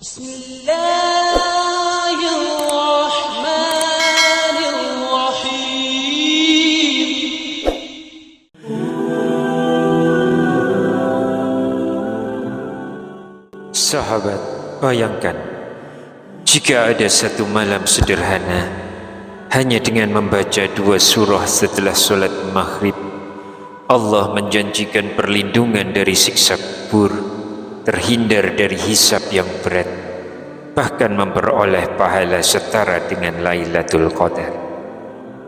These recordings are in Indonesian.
Bismillahirrahmanirrahim. Sahabat, bayangkan jika ada satu malam sederhana hanya dengan membaca 2 surah setelah solat maghrib, Allah menjanjikan perlindungan dari siksa kubur, terhindar dari hisab yang berat, bahkan memperoleh pahala setara dengan Lailatul Qadar.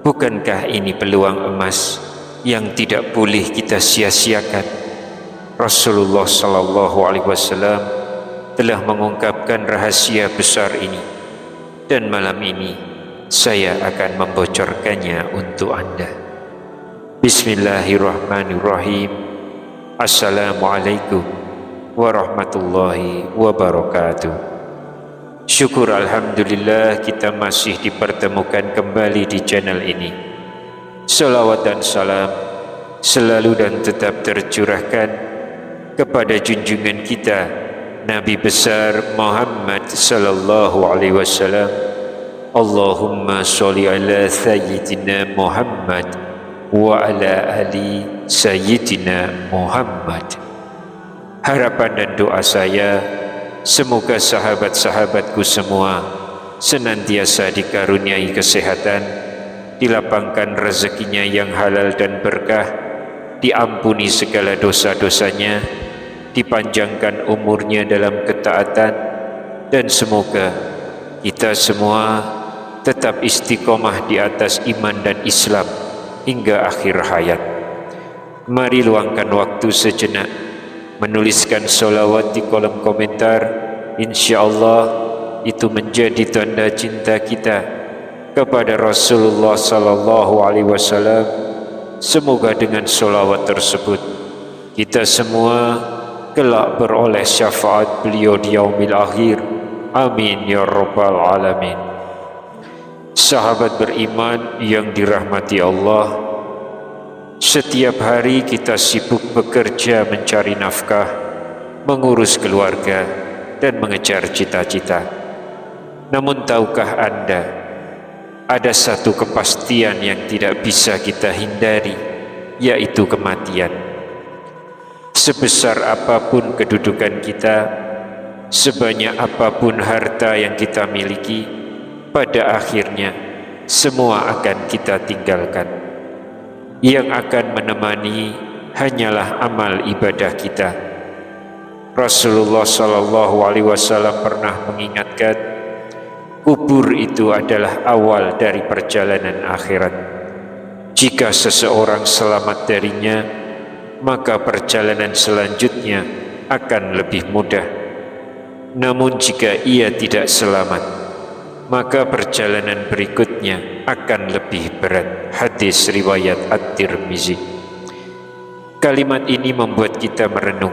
Bukankah ini peluang emas yang tidak boleh kita sia-siakan? Rasulullah SAW telah mengungkapkan rahasia besar ini, dan malam ini saya akan membocorkannya untuk Anda. Bismillahirrahmanirrahim. Assalamualaikum warahmatullahi wabarakatuh. Syukur alhamdulillah kita masih dipertemukan kembali di channel ini. Salawat dan salam selalu dan tetap tercurahkan kepada junjungan kita Nabi besar Muhammad sallallahu alaihi wasallam. Allahumma sholli ala sayyidina Muhammad wa ala ali sayyidina Muhammad. Harapan dan doa saya, semoga sahabat-sahabatku semua senantiasa dikaruniai kesehatan, dilapangkan rezekinya yang halal dan berkah, diampuni segala dosa-dosanya, dipanjangkan umurnya dalam ketaatan, dan semoga kita semua tetap istiqomah di atas iman dan Islam hingga akhir hayat. Mari luangkan waktu sejenak menuliskan sholawat di kolom komentar. InsyaAllah itu menjadi tanda cinta kita kepada Rasulullah SAW. Semoga dengan sholawat tersebut kita semua kelak beroleh syafaat beliau di yaumil akhir. Amin ya rabbal alamin. Sahabat beriman yang dirahmati Allah, setiap hari kita sibuk bekerja mencari nafkah, mengurus keluarga, dan mengejar cita-cita. Namun tahukah Anda, ada satu kepastian yang tidak bisa kita hindari, yaitu kematian. Sebesar apapun kedudukan kita, sebanyak apapun harta yang kita miliki, pada akhirnya semua akan kita tinggalkan. Yang akan menemani hanyalah amal ibadah kita. Rasulullah SAW pernah mengingatkan, kubur itu adalah awal dari perjalanan akhirat. Jika seseorang selamat darinya, maka perjalanan selanjutnya akan lebih mudah. Namun jika ia tidak selamat, maka perjalanan berikutnya akan lebih berat. Hadis riwayat At-Tirmizi. Kalimat ini membuat kita merenung.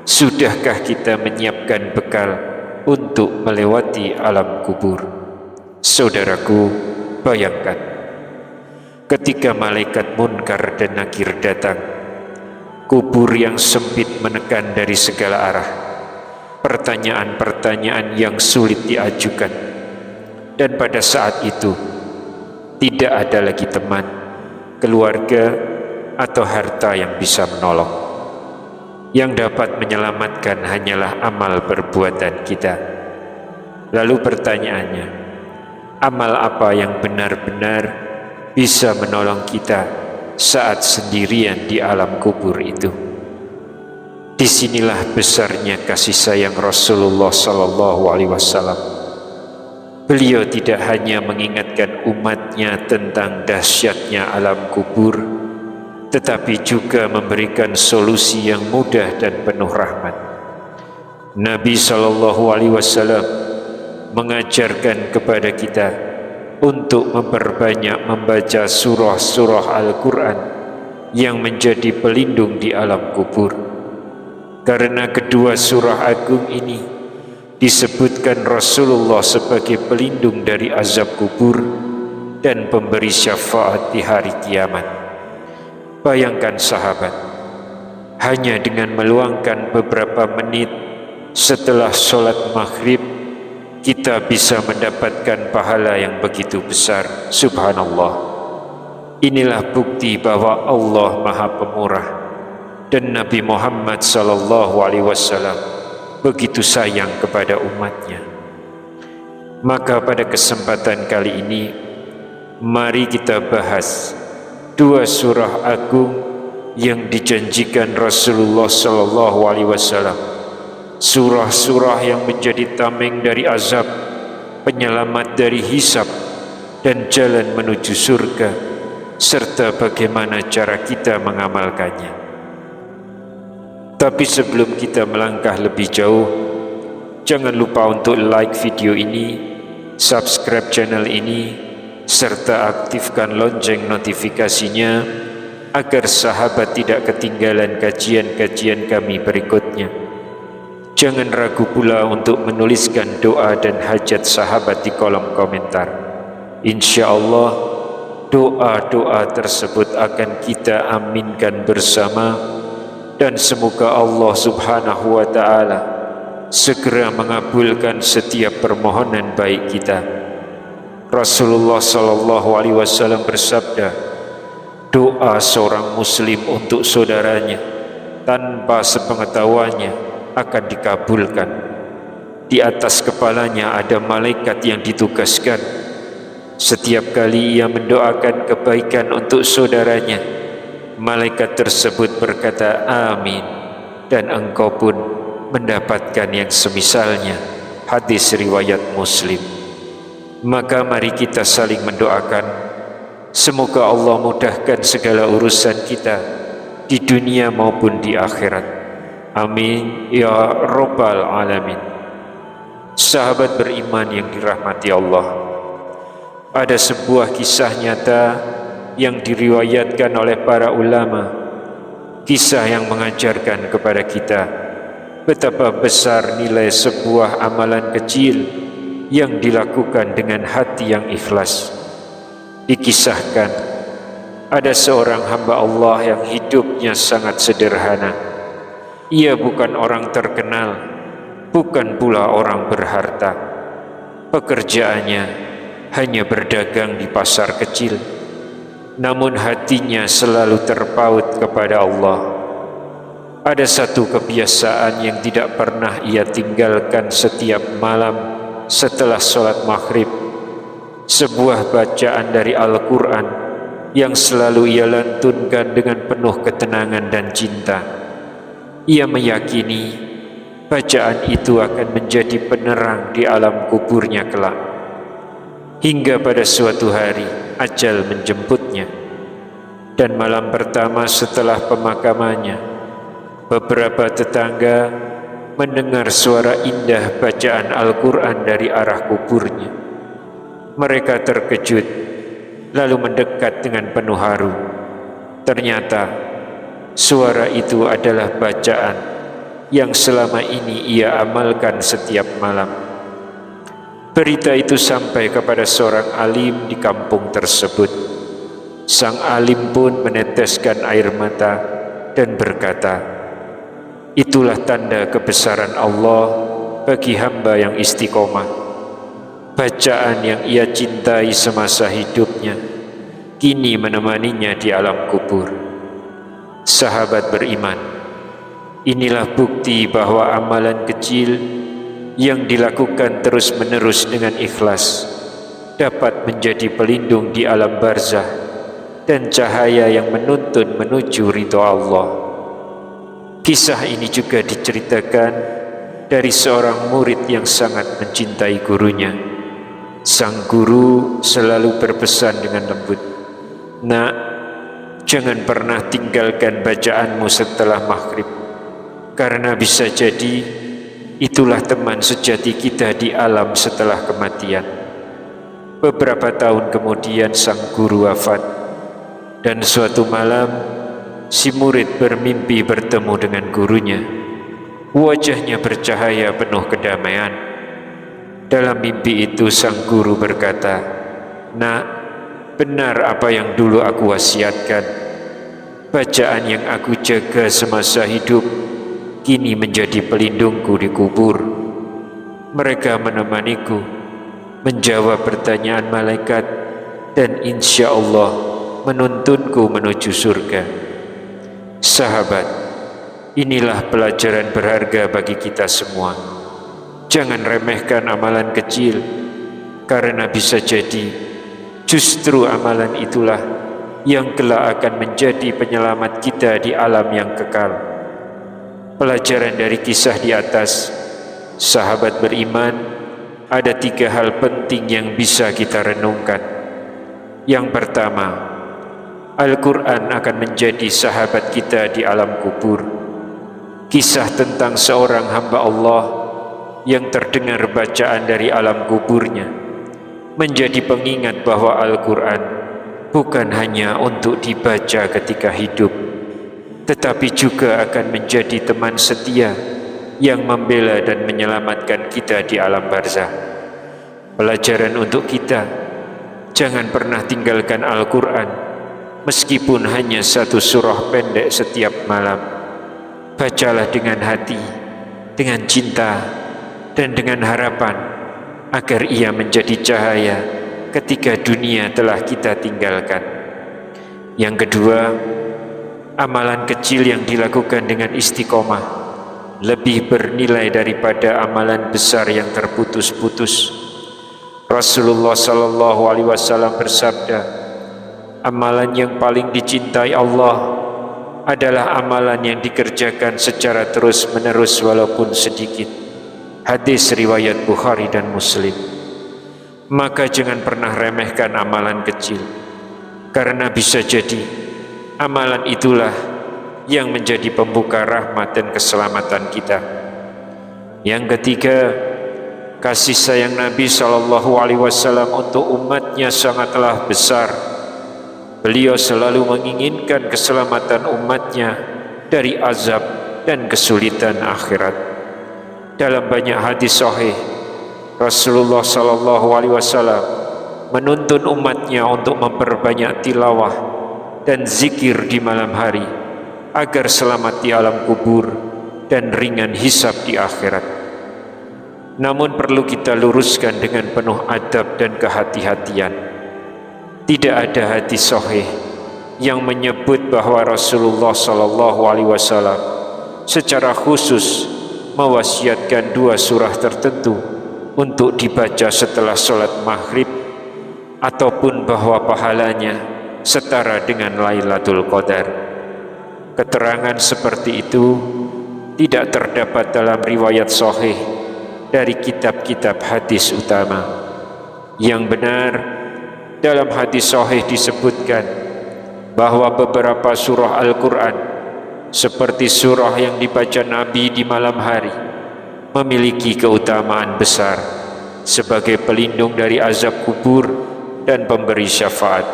Sudahkah kita menyiapkan bekal untuk melewati alam kubur? Saudaraku, bayangkan ketika malaikat Munkar dan Nakir datang, kubur yang sempit menekan dari segala arah, pertanyaan-pertanyaan yang sulit diajukan. Dan pada saat itu tidak ada lagi teman, keluarga, atau harta yang bisa menolong. Yang dapat menyelamatkan hanyalah amal perbuatan kita. Lalu pertanyaannya, amal apa yang benar-benar bisa menolong kita saat sendirian di alam kubur itu? Disinilah besarnya kasih sayang Rasulullah SAW. Beliau tidak hanya mengingatkan umatnya tentang dahsyatnya alam kubur, tetapi juga memberikan solusi yang mudah dan penuh rahmat. Nabi SAW mengajarkan kepada kita untuk memperbanyak membaca surah-surah Al-Quran yang menjadi pelindung di alam kubur. Karena kedua surah agung ini disebutkan Rasulullah sebagai pelindung dari azab kubur dan pemberi syafaat di hari kiamat. Bayangkan sahabat, hanya dengan meluangkan beberapa menit setelah sholat maghrib kita bisa mendapatkan pahala yang begitu besar. Subhanallah. Inilah bukti bahwa Allah Maha Pemurah dan Nabi Muhammad SAW begitu sayang kepada umatnya. Maka pada kesempatan kali ini, mari kita bahas dua surah agung yang dijanjikan Rasulullah SAW. Surah-surah yang menjadi tameng dari azab, penyelamat dari hisab, dan jalan menuju surga, serta bagaimana cara kita mengamalkannya. Tapi sebelum kita melangkah lebih jauh, jangan lupa untuk like video ini, subscribe channel ini, serta aktifkan lonceng notifikasinya agar sahabat tidak ketinggalan kajian-kajian kami berikutnya. Jangan ragu pula untuk menuliskan doa dan hajat sahabat di kolom komentar. Insya Allah doa-doa tersebut akan kita aminkan bersama, dan semoga Allah Subhanahu wa Ta'ala segera mengabulkan setiap permohonan baik kita. Rasulullah SAW bersabda, doa seorang muslim untuk saudaranya tanpa sepengetahuannya akan dikabulkan. Di atas kepalanya ada malaikat yang ditugaskan. Setiap kali ia mendoakan kebaikan untuk saudaranya, malaikat tersebut berkata amin, dan engkau pun mendapatkan yang semisalnya. Hadis riwayat Muslim. Maka mari kita saling mendoakan, semoga Allah mudahkan segala urusan kita di dunia maupun di akhirat. Amin ya rabbal alamin. Sahabat beriman yang dirahmati Allah, ada sebuah kisah nyata yang diriwayatkan oleh para ulama, kisah yang mengajarkan kepada kita betapa besar nilai sebuah amalan kecil yang dilakukan dengan hati yang ikhlas. Dikisahkan, ada seorang hamba Allah yang hidupnya sangat sederhana. Ia bukan orang terkenal, bukan pula orang berharta. Pekerjaannya hanya berdagang di pasar kecil, namun hatinya selalu terpaut kepada Allah. Ada satu kebiasaan yang tidak pernah ia tinggalkan setiap malam setelah sholat maghrib, sebuah bacaan dari Al-Quran yang selalu ia lantunkan dengan penuh ketenangan dan cinta. Ia meyakini bacaan itu akan menjadi penerang di alam kuburnya kelak. Hingga pada suatu hari ajal menjemputnya, dan malam pertama setelah pemakamannya, beberapa tetangga mendengar suara indah bacaan Al-Quran dari arah kuburnya. Mereka terkejut, lalu mendekat dengan penuh haru. Ternyata suara itu adalah bacaan yang selama ini ia amalkan setiap malam. Berita itu sampai kepada seorang alim di kampung tersebut. Sang alim pun meneteskan air mata dan berkata, itulah tanda kebesaran Allah bagi hamba yang istiqomah. Bacaan yang ia cintai semasa hidupnya kini menemaninya di alam kubur. Sahabat beriman, inilah bukti bahwa amalan kecil yang dilakukan terus-menerus dengan ikhlas dapat menjadi pelindung di alam barzah dan cahaya yang menuntun menuju ridha Allah. Kisah ini juga diceritakan dari seorang murid yang sangat mencintai gurunya. Sang guru selalu berpesan dengan lembut, "Nak, jangan pernah tinggalkan bacaanmu setelah maghrib, karena bisa jadi itulah teman sejati kita di alam setelah kematian." Beberapa tahun kemudian sang guru wafat, dan suatu malam si murid bermimpi bertemu dengan gurunya. Wajahnya bercahaya penuh kedamaian. Dalam mimpi itu sang guru berkata, "Nak, benar apa yang dulu aku wasiatkan. Bacaan yang aku jaga semasa hidup kini menjadi pelindungku di kubur. Mereka menemaniku menjawab pertanyaan malaikat dan insya Allah menuntunku menuju surga. Sahabat, inilah pelajaran berharga bagi kita semua. Jangan remehkan amalan kecil, karena bisa jadi justru amalan itulah yang kelak akan menjadi penyelamat kita di alam yang kekal. Pelajaran dari kisah di atas, sahabat beriman, ada 3 hal penting yang bisa kita renungkan. Yang pertama, Al-Quran akan menjadi sahabat kita di alam kubur. Kisah tentang seorang hamba Allah yang terdengar bacaan dari alam kuburnya menjadi pengingat bahwa Al-Quran bukan hanya untuk dibaca ketika hidup, tetapi juga akan menjadi teman setia yang membela dan menyelamatkan kita di alam barzah. Pelajaran untuk kita, jangan pernah tinggalkan Al-Quran meskipun hanya 1 surah pendek setiap malam. Bacalah dengan hati, dengan cinta, dan dengan harapan agar ia menjadi cahaya ketika dunia telah kita tinggalkan. Yang kedua, amalan kecil yang dilakukan dengan istiqomah lebih bernilai daripada amalan besar yang terputus-putus. Rasulullah SAW bersabda, amalan yang paling dicintai Allah adalah amalan yang dikerjakan secara terus-menerus walaupun sedikit. Hadis riwayat Bukhari dan Muslim. Maka jangan pernah remehkan amalan kecil, karena bisa jadi amalan itulah yang menjadi pembuka rahmat dan keselamatan kita. Yang ketiga, kasih sayang Nabi SAW untuk umatnya sangatlah besar. Beliau selalu menginginkan keselamatan umatnya dari azab dan kesulitan akhirat. Dalam banyak hadis sahih, Rasulullah SAW menuntun umatnya untuk memperbanyak tilawah dan zikir di malam hari agar selamat di alam kubur dan ringan hisab di akhirat. Namun perlu kita luruskan dengan penuh adab dan kehati-hatian. Tidak ada hadis sahih yang menyebut bahwa Rasulullah SAW secara khusus mewasiatkan 2 surah tertentu untuk dibaca setelah sholat maghrib, ataupun bahwa pahalanya setara dengan Lailatul Qadar. Keterangan seperti itu tidak terdapat dalam riwayat sahih dari kitab-kitab hadis utama. Yang benar, dalam hadis sahih disebutkan bahwa beberapa surah Al-Quran seperti surah yang dibaca Nabi di malam hari memiliki keutamaan besar sebagai pelindung dari azab kubur dan pemberi syafaat.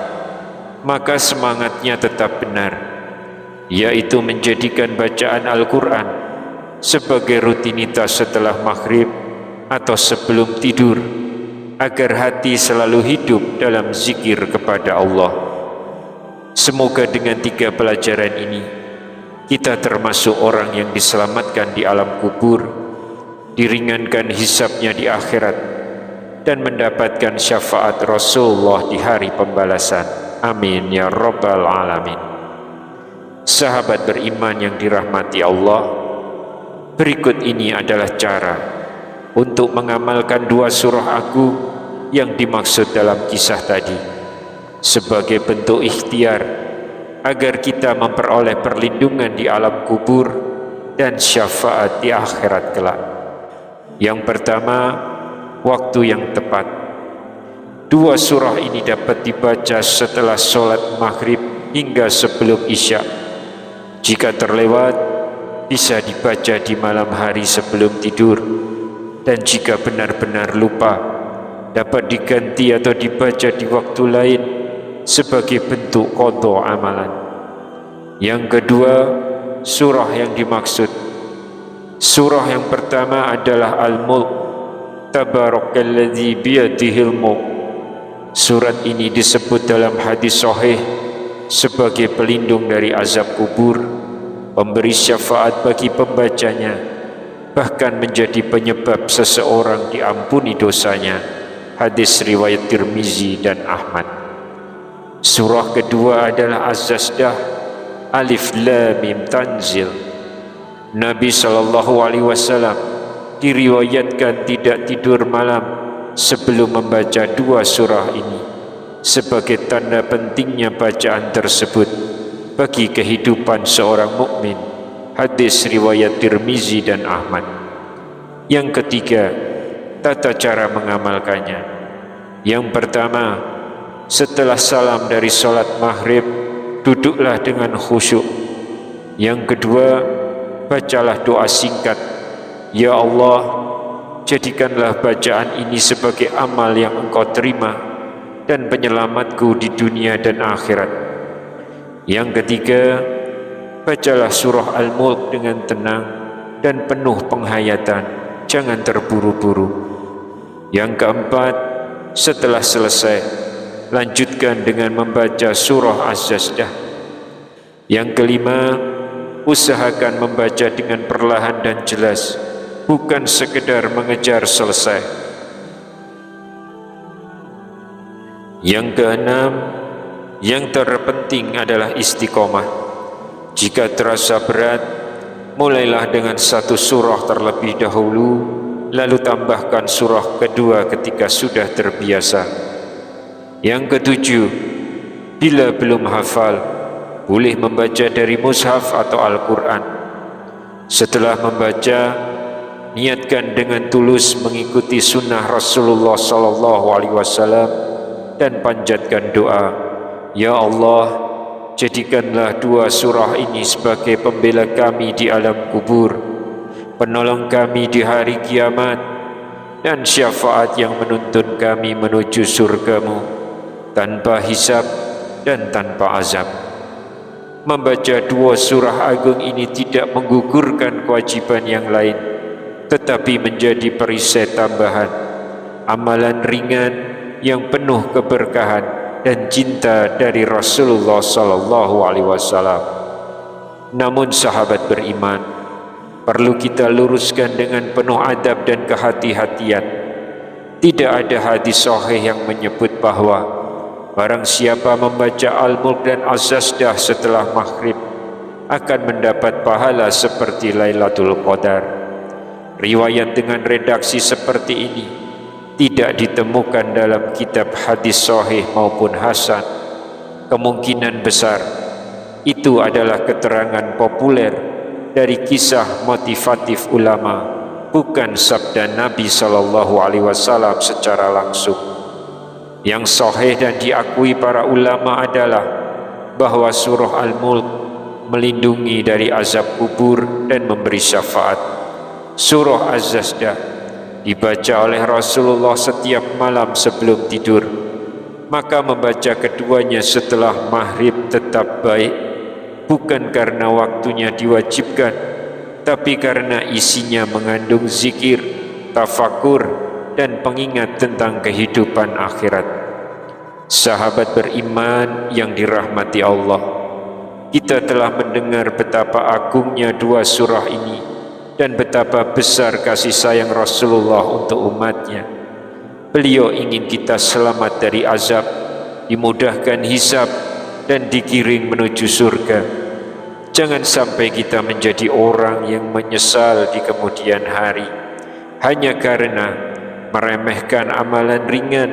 Maka semangatnya tetap benar, yaitu menjadikan bacaan Al-Quran sebagai rutinitas setelah maghrib atau sebelum tidur, agar hati selalu hidup dalam zikir kepada Allah. Semoga dengan 3 pelajaran ini kita termasuk orang yang diselamatkan di alam kubur, diringankan hisabnya di akhirat, dan mendapatkan syafaat Rasulullah di hari pembalasan. Amin ya rabbal alamin. Sahabat beriman yang dirahmati Allah, berikut ini adalah cara untuk mengamalkan 2 surah agung yang dimaksud dalam kisah tadi, sebagai bentuk ikhtiar agar kita memperoleh perlindungan di alam kubur dan syafaat di akhirat kelak. Yang pertama, waktu yang tepat. 2 surah ini dapat dibaca setelah sholat maghrib hingga sebelum isya. Jika terlewat, bisa dibaca di malam hari sebelum tidur, dan jika benar-benar lupa, dapat diganti atau dibaca di waktu lain sebagai bentuk qada amalan. Yang kedua, surah yang dimaksud. Surah yang pertama adalah Al-Mulk, Tabarakalladzi biyadihil mulk. Surat ini disebut dalam hadis sahih sebagai pelindung dari azab kubur pemberi syafaat bagi pembacanya, bahkan menjadi penyebab seseorang diampuni dosanya. Hadis riwayat Tirmizi dan Ahmad. Surah kedua adalah Az-Sajdah, Alif Lam Mim Tanzil. Nabi SAW diriwayatkan tidak tidur malam sebelum membaca dua surah ini sebagai tanda pentingnya bacaan tersebut bagi kehidupan seorang mukmin. Hadis riwayat Tirmizi dan Ahmad. Yang ketiga, tata cara mengamalkannya. Yang pertama, setelah salam dari sholat maghrib, duduklah dengan khusyuk. Yang kedua, bacalah doa singkat. Ya Allah, jadikanlah bacaan ini sebagai amal yang Engkau terima dan penyelamatku di dunia dan akhirat. Yang ketiga, bacalah surah Al-Mulk dengan tenang dan penuh penghayatan, jangan terburu-buru. Yang keempat, setelah selesai, lanjutkan dengan membaca surah Az-Sajdah. Yang kelima, usahakan membaca dengan perlahan dan jelas, bukan sekedar mengejar selesai. Yang keenam, yang terpenting adalah istiqomah. Jika terasa berat, mulailah dengan satu surah terlebih dahulu, lalu tambahkan surah kedua ketika sudah terbiasa. Yang ketujuh, bila belum hafal, boleh membaca dari mushaf atau Al-Quran. Setelah membaca, niatkan dengan tulus mengikuti sunnah Rasulullah SAW dan panjatkan doa, Ya Allah, jadikanlah dua surah ini sebagai pembela kami di alam kubur, penolong kami di hari kiamat, dan syafaat yang menuntun kami menuju surgamu tanpa hisab dan tanpa azab. Membaca dua surah agung ini tidak menggugurkan kewajiban yang lain, tetapi menjadi perisai tambahan, amalan ringan yang penuh keberkahan dan cinta dari Rasulullah SAW. Namun sahabat beriman, perlu kita luruskan dengan penuh adab dan kehati-hatian. Tidak ada hadis sahih yang menyebut bahwa barang siapa membaca Al-Mulk dan Az-Sajdah setelah maghrib akan mendapat pahala seperti Lailatul Qadar. Riwayat dengan redaksi seperti ini tidak ditemukan dalam kitab hadis sahih maupun hasan. Kemungkinan besar itu adalah keterangan populer dari kisah motivatif ulama, bukan sabda Nabi SAW secara langsung. Yang sahih dan diakui para ulama adalah bahwa surah Al-Mulk melindungi dari azab kubur dan memberi syafaat. Surah Az-Sajdah dibaca oleh Rasulullah setiap malam sebelum tidur, maka membaca keduanya setelah maghrib tetap baik, bukan karena waktunya diwajibkan, tapi karena isinya mengandung zikir, tafakur, dan pengingat tentang kehidupan akhirat. Sahabat beriman yang dirahmati Allah, kita telah mendengar betapa agungnya dua surah ini dan betapa besar kasih sayang Rasulullah untuk umatnya. Beliau ingin kita selamat dari azab, dimudahkan hisab, dan digiring menuju surga. Jangan sampai kita menjadi orang yang menyesal di kemudian hari hanya karena meremehkan amalan ringan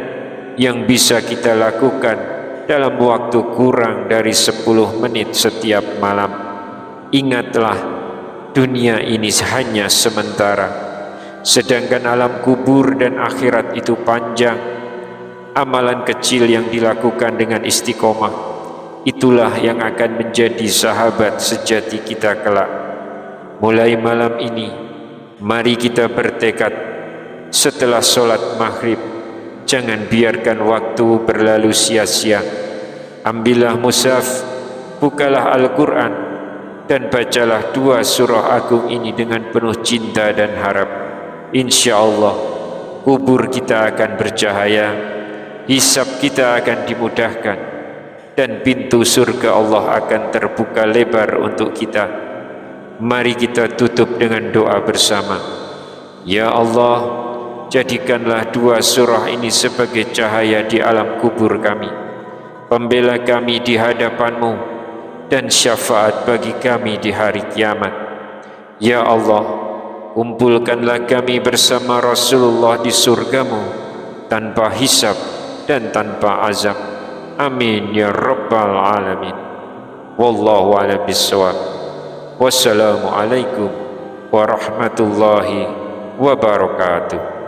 yang bisa kita lakukan dalam waktu kurang dari 10 menit setiap malam. Ingatlah, dunia ini hanya sementara, sedangkan alam kubur dan akhirat itu panjang. Amalan kecil yang dilakukan dengan istiqomah, itulah yang akan menjadi sahabat sejati kita kelak. Mulai malam ini, mari kita bertekad, setelah sholat maghrib, jangan biarkan waktu berlalu sia-sia. Ambillah mushaf, bukalah Al-Quran, dan bacalah dua surah agung ini dengan penuh cinta dan harap. Insya Allah, kubur kita akan bercahaya, hisab kita akan dimudahkan, dan pintu surga Allah akan terbuka lebar untuk kita. Mari kita tutup dengan doa bersama. Ya Allah, jadikanlah dua surah ini sebagai cahaya di alam kubur kami, pembela kami di hadapan-Mu, dan syafaat bagi kami di hari kiamat. Ya Allah, kumpulkanlah kami bersama Rasulullah di surga-Mu, tanpa hisab dan tanpa azab. Amin ya rabbal alamin. Wallahu a'lam bishawab. Wassalamualaikum warahmatullahi wabarakatuh.